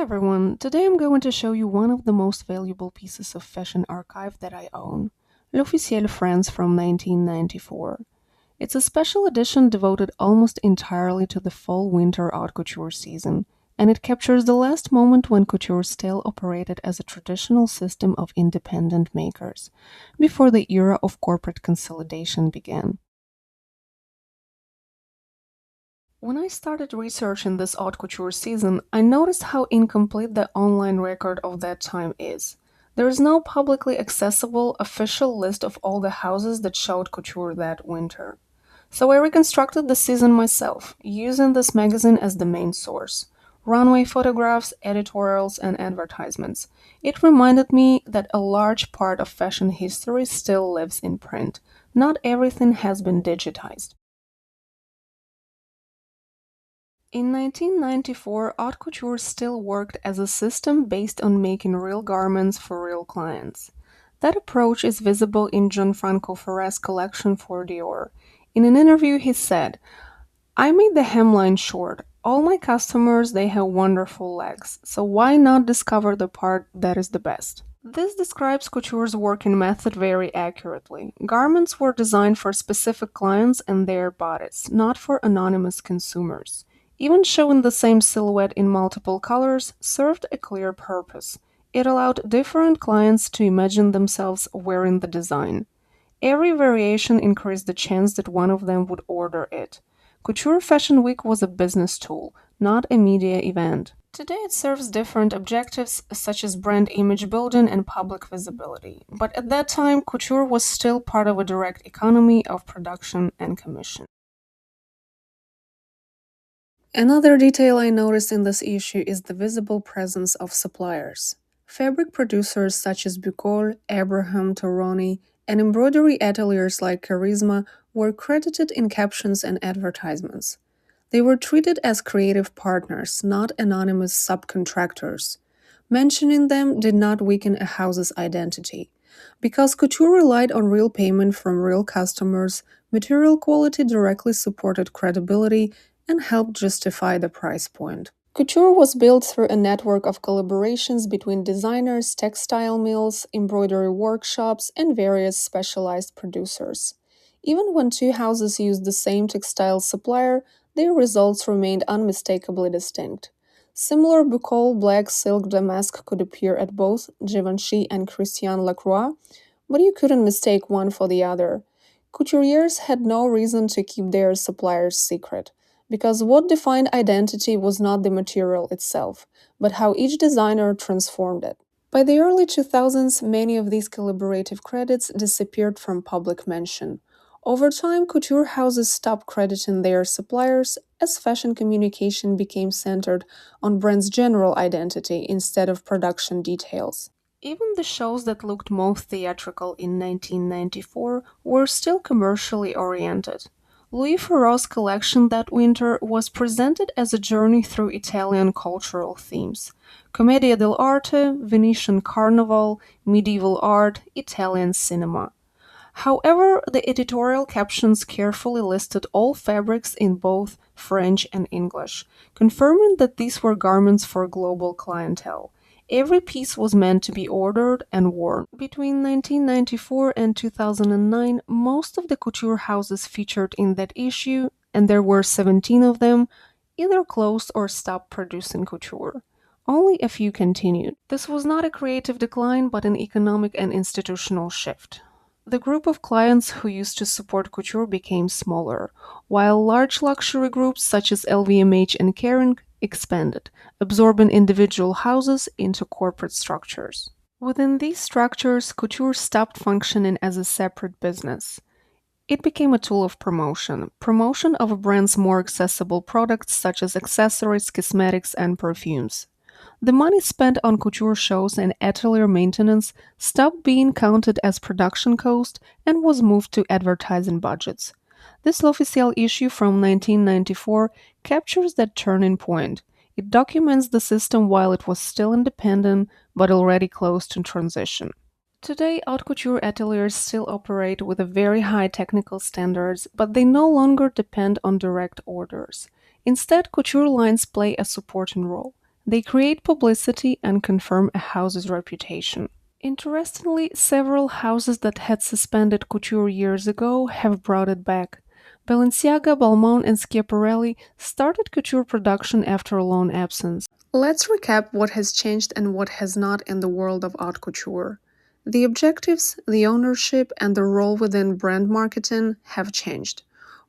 everyone, today I'm going to show you one of the most valuable pieces of fashion archive that I own, L'Officiel France from 1994. It's a special edition devoted almost entirely to the fall-winter haute couture season, and it captures the last moment when couture still operated as a traditional system of independent makers, before the era of corporate consolidation began. When I started researching this haute couture season, I noticed how incomplete the online record of that time is. There is no publicly accessible official list of all the houses that showed couture that winter. So I reconstructed the season myself, using this magazine as the main source. Runway photographs, editorials, and advertisements. It reminded me that a large part of fashion history still lives in print. Not everything has been digitized. In 1994, haute couture still worked as a system based on making real garments for real clients. That approach is visible in Gianfranco Ferre's collection for Dior. In an interview, he said, I made the hemline short. All my customers, they have wonderful legs, so why not discover the part that is the best? This describes couture's working method very accurately. Garments were designed for specific clients and their bodies, not for anonymous consumers. Even showing the same silhouette in multiple colors served a clear purpose. It allowed different clients to imagine themselves wearing the design. Every variation increased the chance that one of them would order it. Couture Fashion Week was a business tool, not a media event. Today it serves different objectives such as brand image building and public visibility, but at that time couture was still part of a direct economy of production and commission. Another detail I noticed in this issue is the visible presence of suppliers. Fabric producers such as Bucol, Abraham, Toroni, and embroidery ateliers like Charisma were credited in captions and advertisements. They were treated as creative partners, not anonymous subcontractors. Mentioning them did not weaken a house's identity. Because couture relied on real payment from real customers, material quality directly supported credibility and helped justify the price point. Couture was built through a network of collaborations between designers, textile mills, embroidery workshops, and various specialized producers. Even when two houses used the same textile supplier, their results remained unmistakably distinct. Similar Bucol black silk damask could appear at both Givenchy and Christian Lacroix, but you couldn't mistake one for the other. Couturiers had no reason to keep their suppliers secret, because what defined identity was not the material itself, but how each designer transformed it. By the early 2000s, many of these collaborative credits disappeared from public mention. Over time, couture houses stopped crediting their suppliers as fashion communication became centered on brands' general identity instead of production details. Even the shows that looked most theatrical in 1994 were still commercially oriented. Louis Farrow's collection that winter was presented as a journey through Italian cultural themes: Commedia dell'arte, Venetian Carnival, medieval art, Italian cinema. However, the editorial captions carefully listed all fabrics in both French and English, confirming that these were garments for global clientele. Every piece was meant to be ordered and worn. Between 1994 and 2009, most of the couture houses featured in that issue, and there were 17 of them, either closed or stopped producing couture. Only a few continued. This was not a creative decline, but an economic and institutional shift. The group of clients who used to support couture became smaller, while large luxury groups such as LVMH and Kering expanded, absorbing individual houses into corporate structures. Within these structures, couture stopped functioning as a separate business. It became a tool of promotion of a brand's more accessible products such as accessories, cosmetics, and perfumes. The money spent on couture shows and atelier maintenance stopped being counted as production cost and was moved to advertising budgets. This L'Officiel issue from 1994 captures that turning point. It documents the system while it was still independent but already close to transition. Today, haute couture ateliers still operate with a very high technical standards, but they no longer depend on direct orders. Instead, couture lines play a supporting role. They create publicity and confirm a house's reputation. Interestingly, several houses that had suspended couture years ago have brought it back. Balenciaga, Balmain, and Schiaparelli started couture production after a long absence. Let's recap what has changed and what has not in the world of haute couture. The objectives, the ownership, and the role within brand marketing have changed.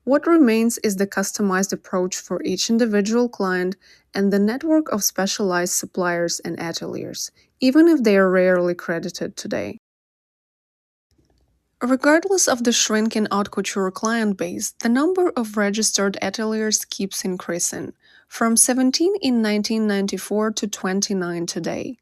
What remains is the customized approach for each individual client and the network of specialized suppliers and ateliers, even if they are rarely credited today. Regardless of the shrinking haute couture client base, the number of registered ateliers keeps increasing, from 17 in 1994 to 29 today.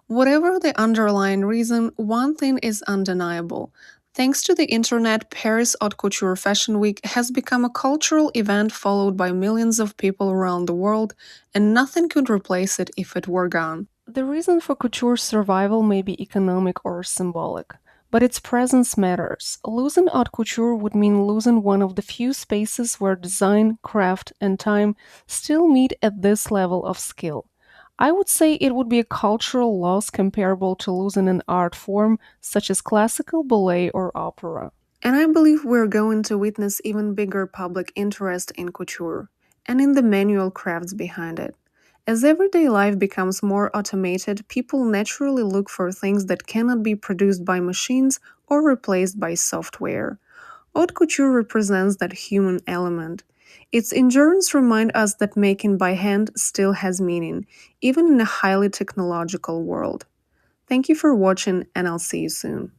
Whatever the underlying reason, one thing is undeniable. Thanks to the internet, Paris Haute Couture Fashion Week has become a cultural event followed by millions of people around the world, and nothing could replace it if it were gone. The reason for couture's survival may be economic or symbolic, but its presence matters. Losing haute couture would mean losing one of the few spaces where design, craft, and time still meet at this level of skill. I would say it would be a cultural loss comparable to losing an art form such as classical ballet or opera. And I believe we're going to witness even bigger public interest in couture and in the manual crafts behind it. As everyday life becomes more automated, people naturally look for things that cannot be produced by machines or replaced by software. Haute couture represents that human element. Its endurance reminds us that making by hand still has meaning, even in a highly technological world. Thank you for watching, and I'll see you soon.